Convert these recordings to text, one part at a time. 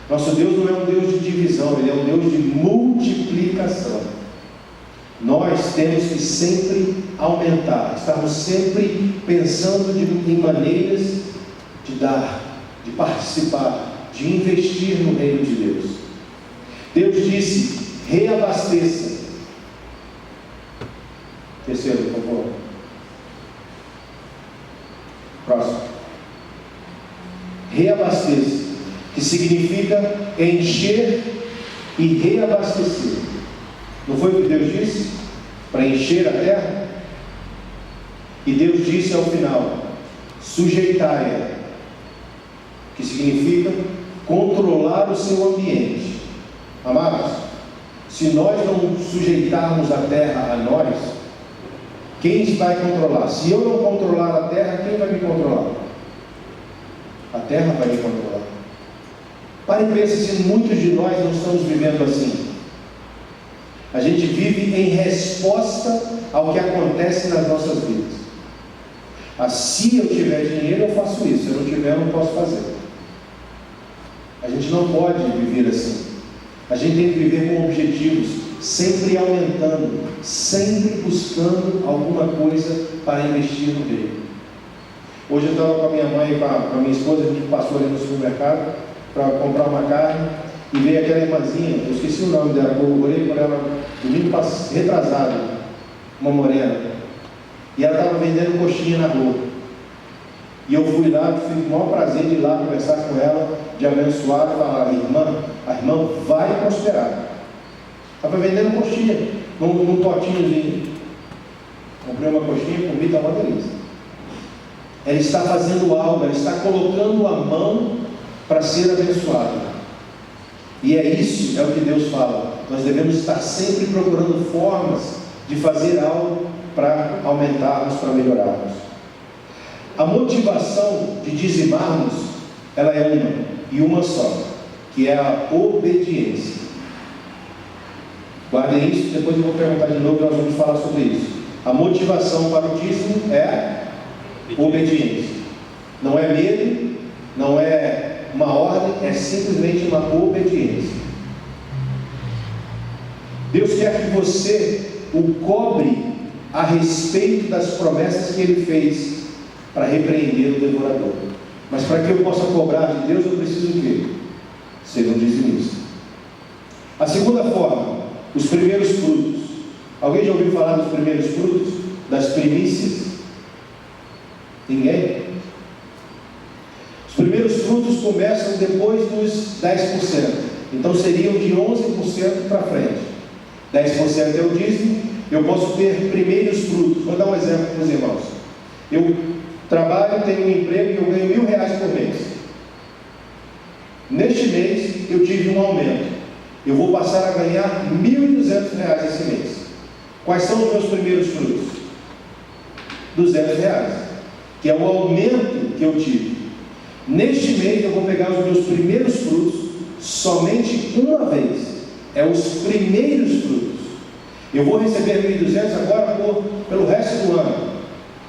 Nosso Deus não é um Deus de divisão, Ele é um Deus de multiplicação. Nós temos que sempre aumentar, estamos sempre pensando em maneiras de dar, de participar, de investir no reino de Deus. Deus disse: reabasteça. Terceiro, por favor. Próximo. Reabasteça, que significa encher e reabastecer. Não foi o que Deus disse? Para encher a terra? E Deus disse ao final: sujeitai-a, que significa controlar o seu ambiente. Amados, se nós não sujeitarmos a terra a nós, quem vai controlar? Se eu não controlar a terra, quem vai me controlar? A terra vai me controlar. Pare e pense se muitos de nós não estamos vivendo assim. A gente vive em resposta ao que acontece nas nossas vidas. Se eu tiver dinheiro, eu faço isso. Se eu não tiver, eu não posso fazer. A gente não pode viver assim. A gente tem que viver com objetivos, sempre aumentando, sempre buscando alguma coisa para investir no reino. Hoje eu estava com a minha mãe e com a minha esposa, a gente passou ali no supermercado para comprar uma carne, e veio aquela irmãzinha, eu esqueci o nome dela, eu orei por ela domingo retrasado, uma morena, e ela estava vendendo coxinha na rua, e eu fui lá, tive o maior prazer de ir lá conversar com ela, de abençoar, e falar: a irmã vai prosperar. Estava vendendo coxinha num potinhozinho. Comprei uma coxinha, comi, está uma delícia. Ela está fazendo algo, ela está colocando a mão para ser abençoada. E é isso, é o que Deus fala. Nós devemos estar sempre procurando formas de fazer algo para aumentarmos, para melhorarmos. A motivação de dizimarmos, ela é uma, e uma só, que é a obediência. Guardem isso, depois eu vou perguntar de novo e nós vamos falar sobre isso. A motivação para o dízimo é obediência. Não é medo, não é uma ordem, é simplesmente uma obediência. Deus quer que você o cobre a respeito das promessas que Ele fez para repreender o devorador. Mas para que eu possa cobrar de Deus, eu preciso o quê? Ser um dizimista. A segunda forma, os primeiros frutos. Alguém já ouviu falar dos primeiros frutos? Das primícias? Ninguém? Os primeiros frutos começam depois dos 10%. Então seriam de 11% para frente. 10% é o dízimo. Eu posso ter primeiros frutos. Vou dar um exemplo para os irmãos. Eu trabalho, tenho um emprego e eu ganho R$1.000 por mês. Neste mês eu tive um aumento. Eu vou passar a ganhar R$1.200 esse mês. Quais são os meus primeiros frutos? R$200, que é o aumento que eu tive. Neste mês eu vou pegar os meus primeiros frutos somente uma vez. É os primeiros frutos. Eu vou receber 1.200 agora pelo resto do ano,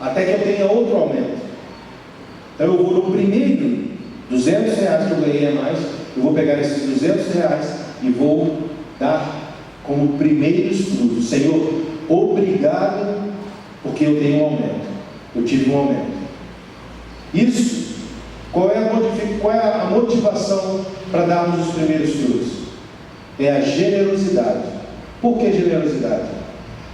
até que eu tenha outro aumento. Então eu vou no primeiro R$200 que eu ganhei a mais, eu vou pegar esses R$200 e vou dar como primeiros frutos. Senhor, obrigado, porque eu tenho um aumento. Eu tive um aumento. Isso, qual é a motivação para darmos os primeiros frutos? É a generosidade. Por que generosidade?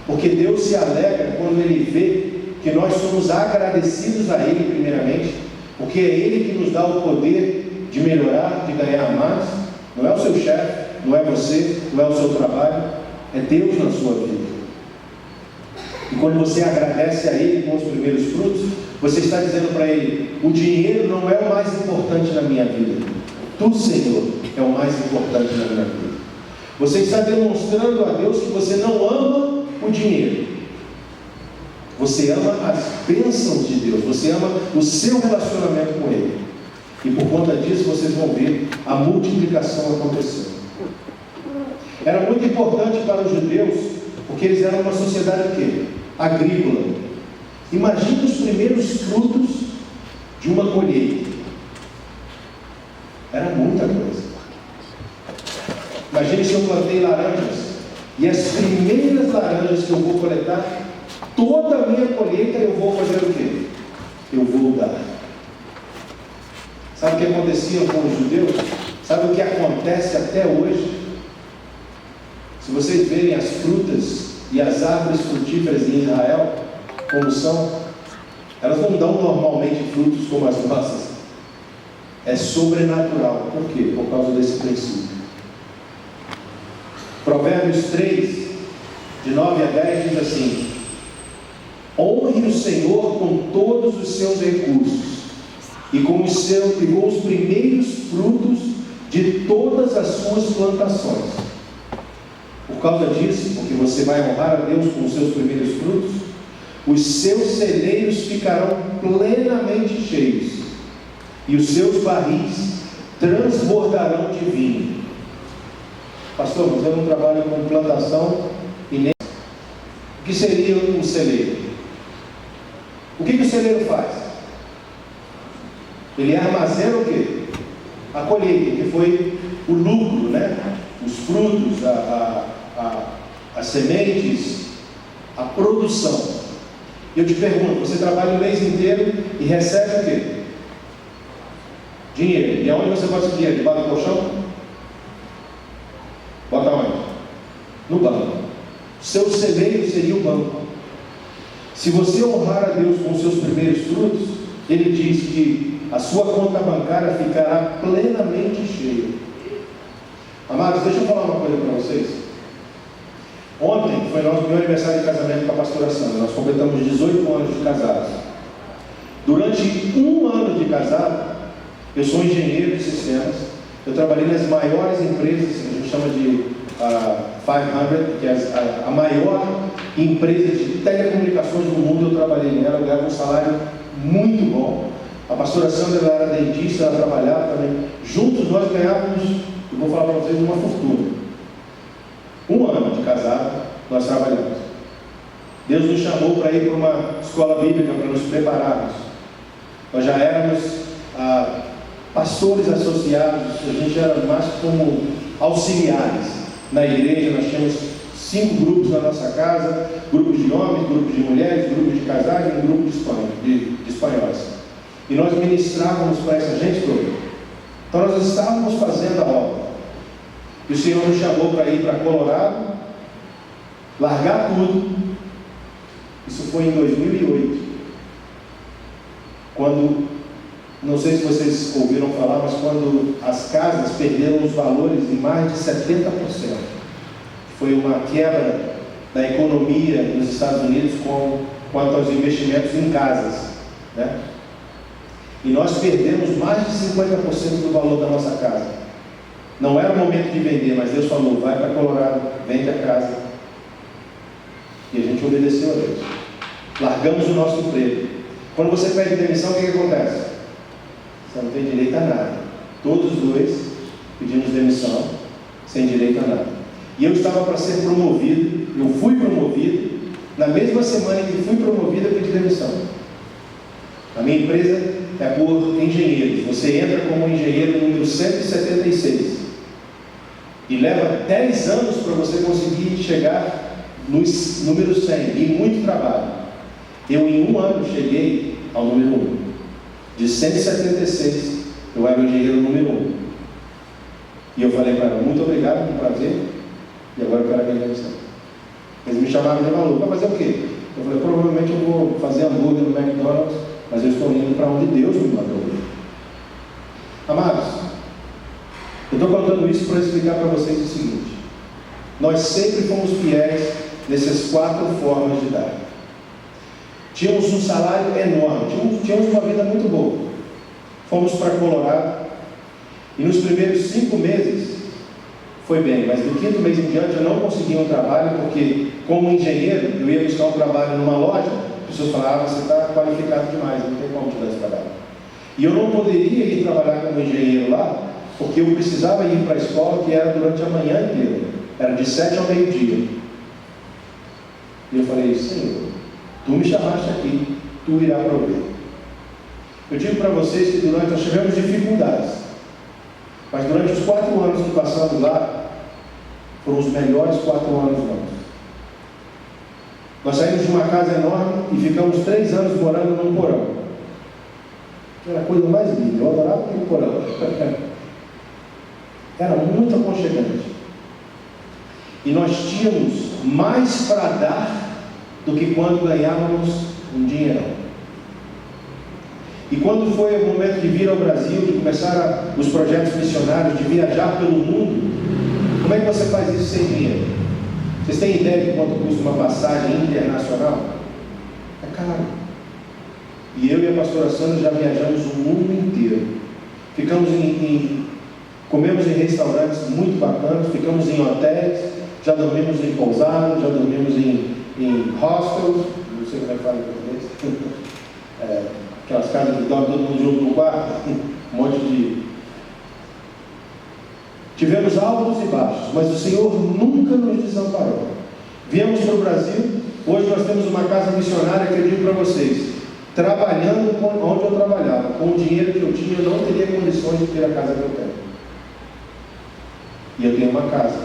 Porque Deus se alegra quando Ele vê que nós somos agradecidos a Ele primeiramente, porque é Ele que nos dá o poder de melhorar, de ganhar mais. Não é o seu chefe, não é você, não é o seu trabalho, é Deus na sua vida. E quando você agradece a Ele com os primeiros frutos, você está dizendo para Ele: o dinheiro não é o mais importante na minha vida, Tu, Senhor, é o mais importante na minha vida. Você está demonstrando a Deus que você não ama o dinheiro. Você ama as bênçãos de Deus. Você ama o seu relacionamento com Ele. E por conta disso vocês vão ver a multiplicação acontecendo. Era muito importante para os judeus, porque eles eram uma sociedade o quê? Agrícola. Imagine os primeiros frutos de uma colheita. Era muita coisa. Imagine se eu plantei laranjas, e as primeiras laranjas que eu vou coletar, toda a minha colheita eu vou fazer o quê? Eu vou dar. Sabe o que acontecia com os judeus? Sabe o que acontece até hoje? Se vocês verem as frutas e as árvores frutíferas em Israel, como são, elas não dão normalmente frutos como as nossas. É sobrenatural. Por quê? Por causa desse princípio. Provérbios 3, de 9 a 10, diz assim: honre o Senhor com todos os seus recursos e com os primeiros frutos de todas as suas plantações. Por causa disso, porque você vai honrar a Deus com os seus primeiros frutos, os seus celeiros ficarão plenamente cheios e os seus barris transbordarão de vinho. Pastor, mas eu não trabalho com plantação e nem... O que seria um celeiro? O que o celeiro faz? Ele armazena o quê? A colheita, que foi o lucro, né? Os frutos, as sementes, a produção. E eu te pergunto, você trabalha o mês inteiro e recebe o quê? Dinheiro. E aonde você bota esse dinheiro? Debaixo do colchão? Bota onde? No banco. Seu celeiro seria o banco. Se você honrar a Deus com os seus primeiros frutos, Ele diz que a sua conta bancária ficará plenamente cheia. Amados, deixa eu falar uma coisa para vocês. Ontem foi nosso meu aniversário de casamento com a pastora Sandra. Nós completamos 18 anos de casados. Durante um ano de casado, eu sou engenheiro de sistemas. Eu trabalhei nas maiores empresas, a gente chama de 500, que é a maior empresa de telecomunicações do mundo. Eu trabalhei nela, eu ganhava um salário muito bom. A pastora Sandra era dentista, ela trabalhava também. Juntos nós ganhávamos, eu vou falar para vocês, uma fortuna. Um ano de casado, nós trabalhamos. Deus nos chamou para ir para uma escola bíblica, para nos prepararmos. Nós já éramos pastores associados, a gente era mais como auxiliares na igreja. Nós tínhamos 5 grupos na nossa casa, grupos de homens, grupos de mulheres, grupos de casais e um grupo de espanhóis. E nós ministrávamos para essa gente toda. Então nós estávamos fazendo a obra. E o Senhor nos chamou para ir para Colorado, largar tudo. Isso foi em 2008. Quando, não sei se vocês ouviram falar, mas quando as casas perderam os valores em mais de 70%. Foi uma quebra da economia nos Estados Unidos quanto aos investimentos em casas, né? E nós perdemos mais de 50% do valor da nossa casa. Não era o momento de vender, mas Deus falou: vai para Colorado, vende a casa. E a gente obedeceu a Deus. Largamos o nosso emprego. Quando você pede demissão, o que acontece? Você não tem direito a nada. Todos os dois pedimos demissão, sem direito a nada. E eu estava para ser promovido, eu fui promovido. Na mesma semana em que fui promovido, eu pedi demissão. A minha empresa é por engenheiros. Você entra como engenheiro número 176 e leva 10 anos para você conseguir chegar no número 100, e muito trabalho. Eu em um ano cheguei ao número 1. De 176 eu era o engenheiro número 1. E eu falei para ela: muito obrigado, um prazer, e agora eu quero a minha demissão. Eles me chamaram de maluco: vai fazer o quê? Eu falei: provavelmente eu vou fazer hambúrguer no McDonald's, mas eu estou indo para onde Deus me mandou. Amados, eu estou contando isso para explicar para vocês o seguinte: nós sempre fomos fiéis nessas 4 formas de dar. Tínhamos um salário enorme, tínhamos uma vida muito boa. Fomos para Colorado, e nos primeiros 5 meses foi bem, mas do 5º mês em diante eu não conseguia um trabalho, porque como engenheiro eu ia buscar um trabalho numa loja. As pessoas falavam: você está qualificado demais, não tem como te dar esse trabalho. E eu não poderia ir trabalhar como engenheiro lá, porque eu precisava ir para a escola, que era durante a manhã inteira, era de 7 ao meio-dia. E eu falei: Senhor, tu me chamaste aqui, tu irá prover. Eu digo para vocês que nós tivemos dificuldades, mas durante os 4 anos que passamos lá, Foram os melhores 4 anos nossos. Nós saímos de uma casa enorme e ficamos 3 anos morando num porão. Era a coisa mais linda, eu adorava aquele porão. Era muito aconchegante. E nós tínhamos mais para dar do que quando ganhávamos um dinheirão. E quando foi o momento de vir ao Brasil, de começar os projetos missionários, de viajar pelo mundo, como é que você faz isso sem dinheiro? Vocês têm ideia de quanto custa uma passagem internacional? É caro. E eu e a pastora Sandra já viajamos o mundo inteiro. Ficamos comemos em restaurantes muito bacanas, ficamos em hotéis, já dormimos em pousadas, já dormimos em hostels, não sei como é que fala em português, aquelas casas que dorme todo mundo junto no quarto, um monte de... Tivemos altos e baixos, mas o Senhor nunca nos desamparou. Viemos para o Brasil, hoje nós temos uma casa missionária que eu digo para vocês, trabalhando onde eu trabalhava, com o dinheiro que eu tinha, eu não teria condições de ter a casa que eu tenho. E eu tenho uma casa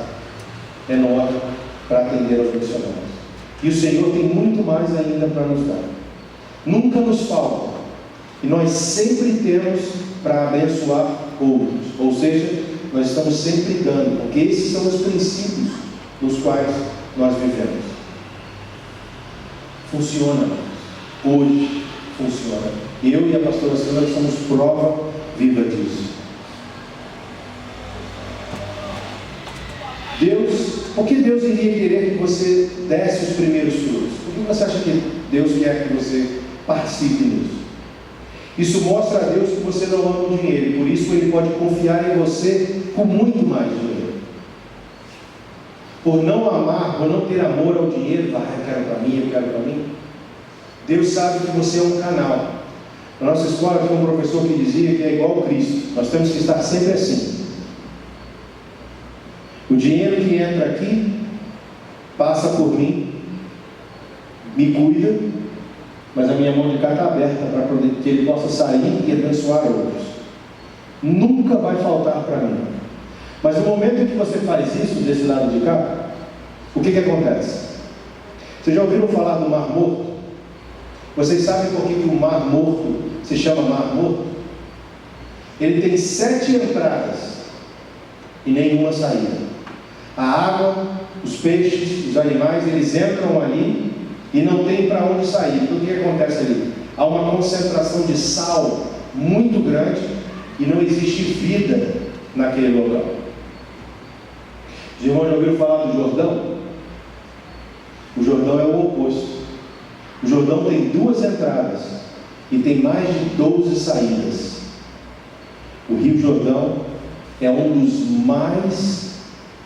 enorme para atender aos missionários. E o Senhor tem muito mais ainda para nos dar. Nunca nos falta. E nós sempre temos para abençoar outros. Ou seja, nós estamos sempre dando, porque esses são os princípios nos quais nós vivemos. Funciona. Hoje funciona. Eu e a pastora Sandra somos prova viva disso. Por que Deus iria querer que você desse os primeiros frutos? Por que você acha que Deus quer que você participe nisso? Isso mostra a Deus que você não ama o dinheiro, e por isso Ele pode confiar em você com muito mais dinheiro. Por não amar, por não ter amor ao dinheiro, eu quero para mim, eu quero para mim. Deus sabe que você é um canal. Na nossa escola tinha um professor que dizia que é igual a Cristo. Nós temos que estar sempre assim. O dinheiro que entra aqui, passa por mim, me cuida, mas a minha mão de cá está aberta para que ele possa sair e abençoar outros. Nunca vai faltar para mim. Mas no momento em que você faz isso desse lado de cá, o que acontece? Vocês já ouviram falar do Mar Morto? Vocês sabem por que o Mar Morto se chama Mar Morto? Ele tem 7 entradas e nenhuma saída. A água, os peixes, os animais, eles entram ali e não tem para onde sair. Então o que acontece ali? Há uma concentração de sal muito grande e não existe vida naquele local. Os irmãos já ouviram falar do Jordão? O Jordão é o oposto. O Jordão tem 2 entradas e tem mais de 12 saídas. O Rio Jordão é um dos mais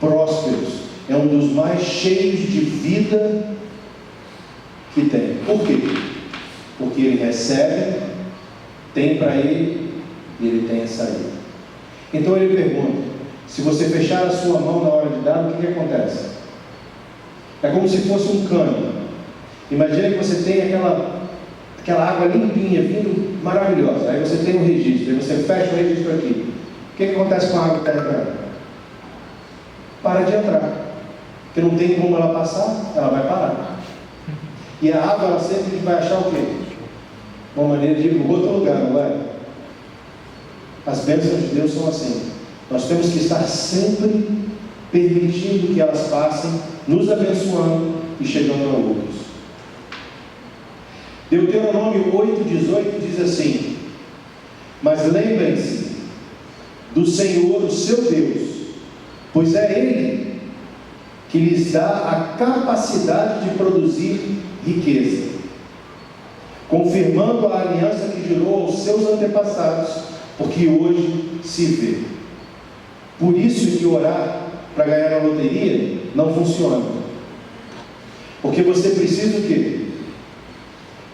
prósperos, é um dos mais cheios de vida que tem. Por quê? Porque ele recebe, tem para ele e ele tem a saída. Então ele pergunta: se você fechar a sua mão na hora de dar, o que acontece? É como se fosse um cano. Imagina que você tem aquela água limpinha, vindo maravilhosa. Aí você tem um registro, aí você fecha o registro aqui. O que acontece com a água que está entrando? Para de entrar, porque não tem como ela passar, ela vai parar. E a água, ela sempre vai achar o quê? Uma maneira de ir para outro lugar, não vai? As bênçãos de Deus são assim. Nós temos que estar sempre permitindo que elas passem, nos abençoando e chegando a outros. Deuteronômio 8,18 diz assim: mas lembrem-se do Senhor, o seu Deus, pois é Ele que lhes dá a capacidade de produzir riqueza, confirmando a aliança que jurou aos seus antepassados, porque hoje se vê. Por isso que orar para ganhar na loteria não funciona, porque você precisa do quê?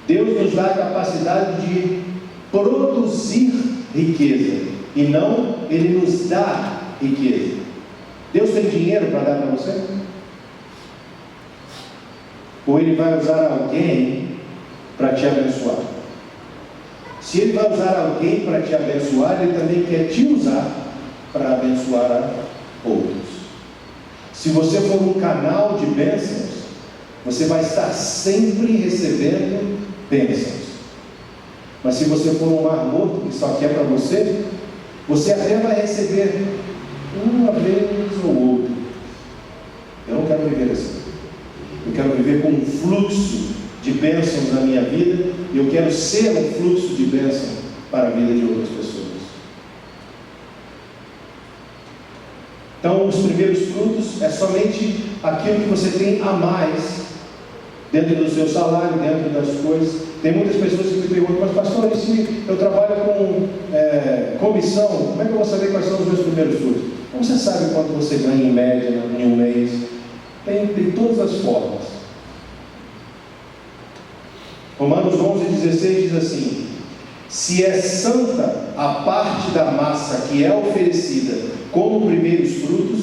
Deus nos dá a capacidade de produzir riqueza, e não Ele nos dá riqueza. Deus tem dinheiro para dar para você? Ou Ele vai usar alguém para te abençoar? Se Ele vai usar alguém para te abençoar, Ele também quer te usar para abençoar a outros. Se você for um canal de bênçãos, você vai estar sempre recebendo bênçãos. Mas se você for um mar morto que só quer para você, você até vai receber uma vez ou outra. Eu não quero viver assim. Eu quero viver com um fluxo de bênçãos na minha vida, e eu quero ser um fluxo de bênção para a vida de outras pessoas. Então, os primeiros frutos é somente aquilo que você tem a mais dentro do seu salário, dentro das coisas. Tem muitas pessoas que me perguntam: mas pastor, e se eu trabalho com comissão, como é que eu vou saber quais são os meus primeiros frutos? Como você sabe quanto você ganha em média em um mês? Tem todas as formas. Romanos 11:16 diz assim: se é santa a parte da massa que é oferecida como primeiros frutos,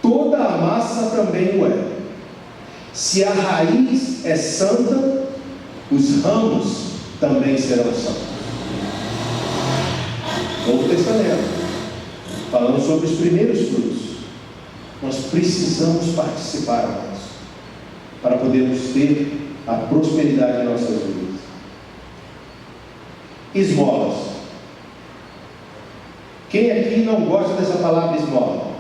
toda a massa também o é. Se a raiz é santa, os ramos também serão santos. Novo Testamento, falando sobre os primeiros frutos. Nós precisamos participar disso, para podermos ter a prosperidade em nossas vidas. Esmolas. Quem aqui não gosta dessa palavra esmola?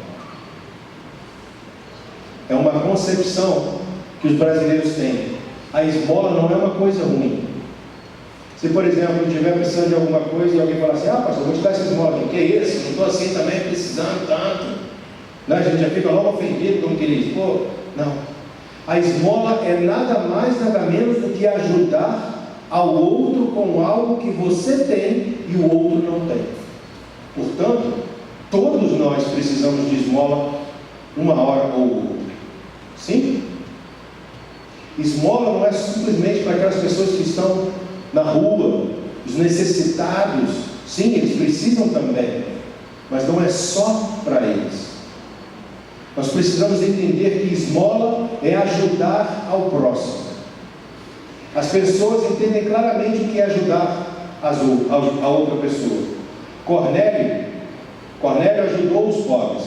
É uma concepção que os brasileiros têm. A esmola não é uma coisa ruim. Se, por exemplo, estiver precisando de alguma coisa e alguém falar assim: ah, pastor, vou te dar essa esmola aqui. Que é isso? Não estou assim também, precisando tanto. Não, a gente já fica logo ofendido, como que diz. Pô, não. A esmola é nada mais, nada menos do que ajudar ao outro com algo que você tem e o outro não tem. Portanto, todos nós precisamos de esmola uma hora ou outra. Sim? Esmola não é simplesmente para aquelas pessoas que estão na rua, os necessitados. Sim, eles precisam também, mas não é só para eles. Nós precisamos entender que esmola é ajudar ao próximo. As pessoas entendem claramente o que é ajudar a outra pessoa. Cornélio ajudou os pobres,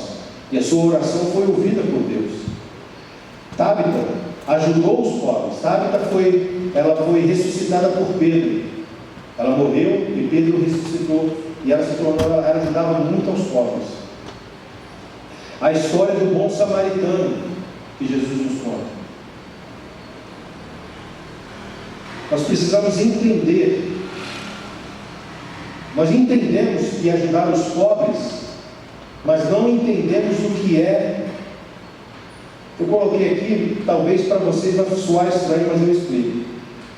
e a sua oração foi ouvida por Deus. Tabita ajudou os pobres. Tabita foi ressuscitada por Pedro. Ela morreu e Pedro ressuscitou, e ela ajudava muito aos pobres. A história do bom samaritano que Jesus nos conta. Nós precisamos entender. Nós entendemos que ajudar os pobres, mas não entendemos o que é. Eu coloquei aqui, talvez para vocês vai soar estranho, mas eu explico.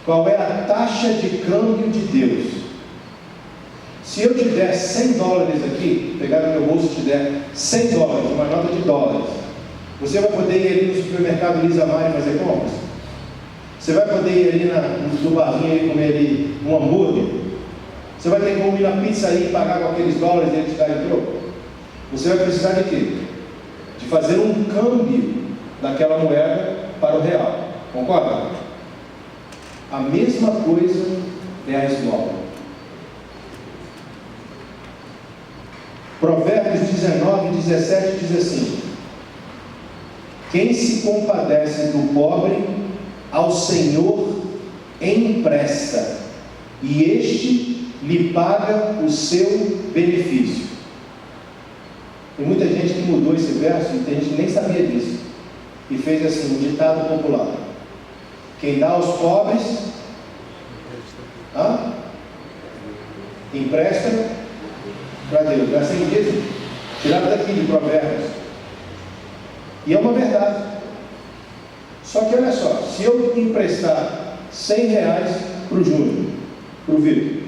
Qual é a taxa de câmbio de Deus? Se eu te der $100 aqui, pegar no meu bolso e te der $100, uma nota de dólares, você vai poder ir ali no supermercado Lisa Mari fazer compras? Você vai poder ir ali no barzinho e comer ali um hambúrguer? Você vai ter como ir na pizza aí e pagar com aqueles dólares e eles te darem troco? Você vai precisar de quê? De fazer um câmbio daquela moeda para o real. Concorda? A mesma coisa é a esmola. Provérbios 19:17 diz assim: quem se compadece do pobre, ao Senhor empresta, e este lhe paga o seu benefício. Tem muita gente que mudou esse verso, e tem gente que nem sabia disso, e fez assim, um ditado popular: quem dá aos pobres, empresta para Deus. É assim que diz, tirado daqui de Provérbios. E é uma verdade. Só que olha só, se eu emprestar R$100 para o Júnior, para o Vitor,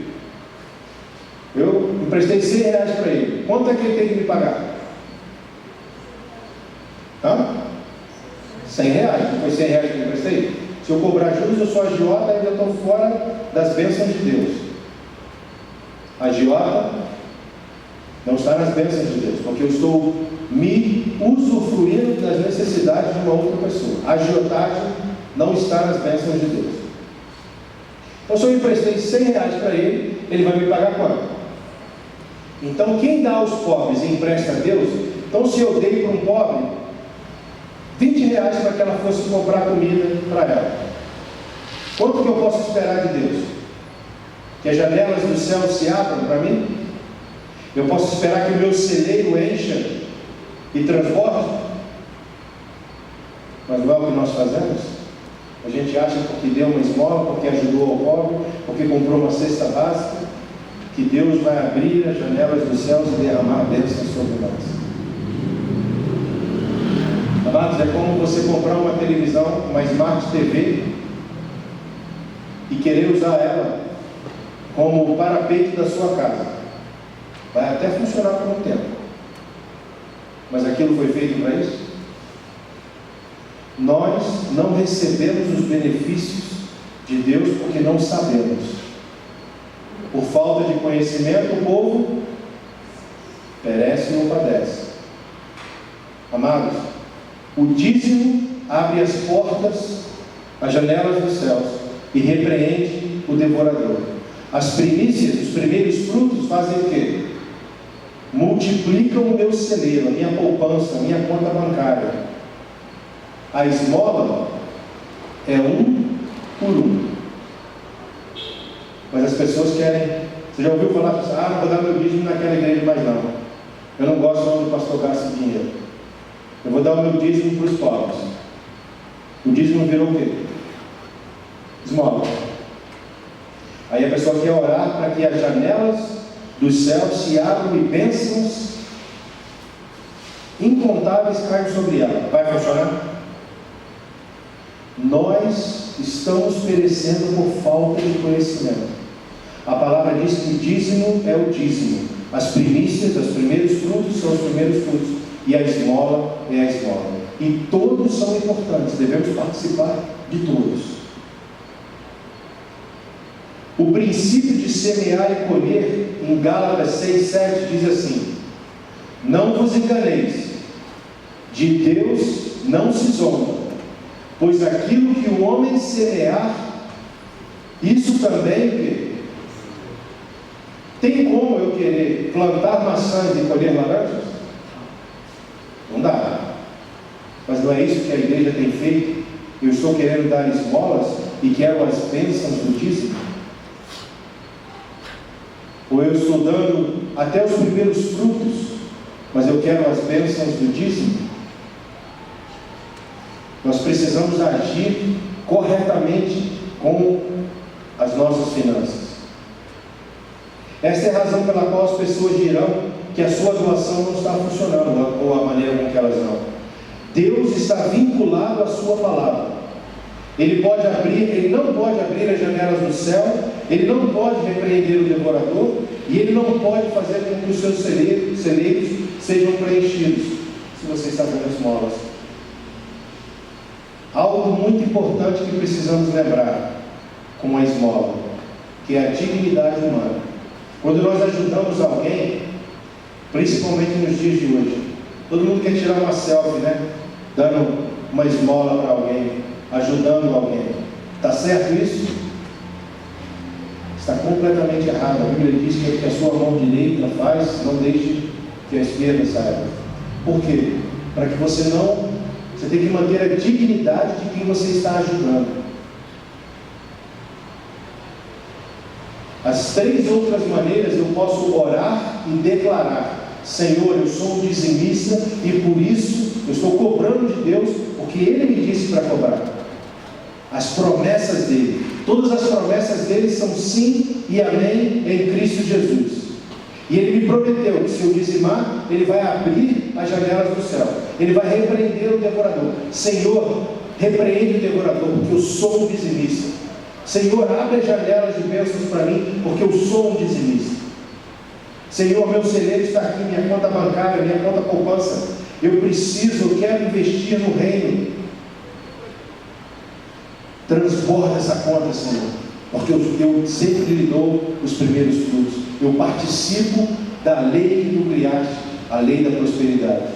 eu emprestei R$100 para ele, quanto é que ele tem que me pagar? R$100, não foi R$100 que eu emprestei? Se eu cobrar juros, eu sou agiota, aí eu estou fora das bênçãos de Deus. Agiota não está nas bênçãos de Deus, porque eu estou me usufruindo das necessidades de uma outra pessoa. A agiotagem não está nas bênçãos de Deus. Então, se eu emprestei R$100 para ele, ele vai me pagar quanto? Então, quem dá aos pobres e empresta a Deus, então se eu dei para um pobre, reais para que ela fosse comprar comida para ela. Quanto que eu posso esperar de Deus? Que as janelas do céu se abram para mim? Eu posso esperar que o meu celeiro encha e transborde? Mas não é o que nós fazemos? A gente acha que porque deu uma esmola, porque ajudou ao pobre, porque comprou uma cesta básica, que Deus vai abrir as janelas dos céus e derramar bênçãos sobre nós. Amados, é como você comprar uma televisão, uma Smart TV, e querer usar ela como o parapeito da sua casa. Vai até funcionar por um tempo, mas aquilo foi feito para isso? Nós não recebemos os benefícios de Deus porque não sabemos. Por falta de conhecimento, o povo perece e não padece. Amados, o dízimo abre as portas, as janelas dos céus e repreende o devorador. As primícias, os primeiros frutos fazem o quê? Multiplicam o meu celeiro, a minha poupança, a minha conta bancária. A esmola é um por um. Mas as pessoas querem. Você já ouviu falar assim, não vou dar meu dízimo naquela igreja mais não. Eu não gosto onde o pastor gasta dinheiro. Eu vou dar o meu dízimo para os pobres. O dízimo virou o quê? Esmola. Aí a pessoa quer orar para que as janelas dos céus se abram e bênçãos incontáveis caiam sobre ela. Vai funcionar? Nós estamos perecendo por falta de conhecimento. A palavra diz que o dízimo é o dízimo. As primícias, os primeiros frutos são os primeiros frutos. E a esmola é a esmola. E todos são importantes. Devemos participar de todos. O princípio de semear e colher, em Gálatas 6:7, diz assim: não vos enganeis, de Deus não se zomba, pois aquilo que o homem semear, isso também tem como eu querer plantar maçãs e colher laranjas? Não dá. Mas não é isso que a igreja tem feito? Eu estou querendo dar esmolas e quero as bênçãos do dízimo? Ou eu estou dando até os primeiros frutos, mas eu quero as bênçãos do dízimo? Nós precisamos agir corretamente com as nossas finanças. Esta é a razão pela qual as pessoas dirão que a sua doação não está funcionando, ou a maneira com que elas não. Deus está vinculado à sua palavra. Ele não pode abrir as janelas do céu, ele não pode repreender o devorador, e ele não pode fazer com que os seus celeiros sejam preenchidos, se você está dando esmolas. Algo muito importante que precisamos lembrar com a esmola, que é a dignidade humana. Quando nós ajudamos alguém, principalmente nos dias de hoje, todo mundo quer tirar uma selfie, né? Dando uma esmola para alguém, ajudando alguém. Está certo isso? Está completamente errado. A Bíblia diz que o que a sua mão direita faz, não deixe que a esquerda saiba. Por quê? Para que você tem que manter a dignidade de quem você está ajudando. As 3 outras maneiras eu posso orar e declarar: Senhor, eu sou um dizimista e por isso eu estou cobrando de Deus o que Ele me disse para cobrar. As promessas dEle, todas as promessas dEle são sim e amém em Cristo Jesus. E Ele me prometeu que se eu dizimar, Ele vai abrir as janelas do céu, Ele vai repreender o devorador. Senhor, repreende o devorador, porque eu sou um dizimista. Senhor, abre as janelas de bênçãos para mim, porque eu sou um dizimista. Senhor, meu celeiro está aqui, minha conta bancária, minha conta poupança. Eu quero investir no reino. Transborda essa conta, Senhor, porque eu sempre lhe dou os primeiros frutos. Eu participo da lei que tu criaste, a lei da prosperidade.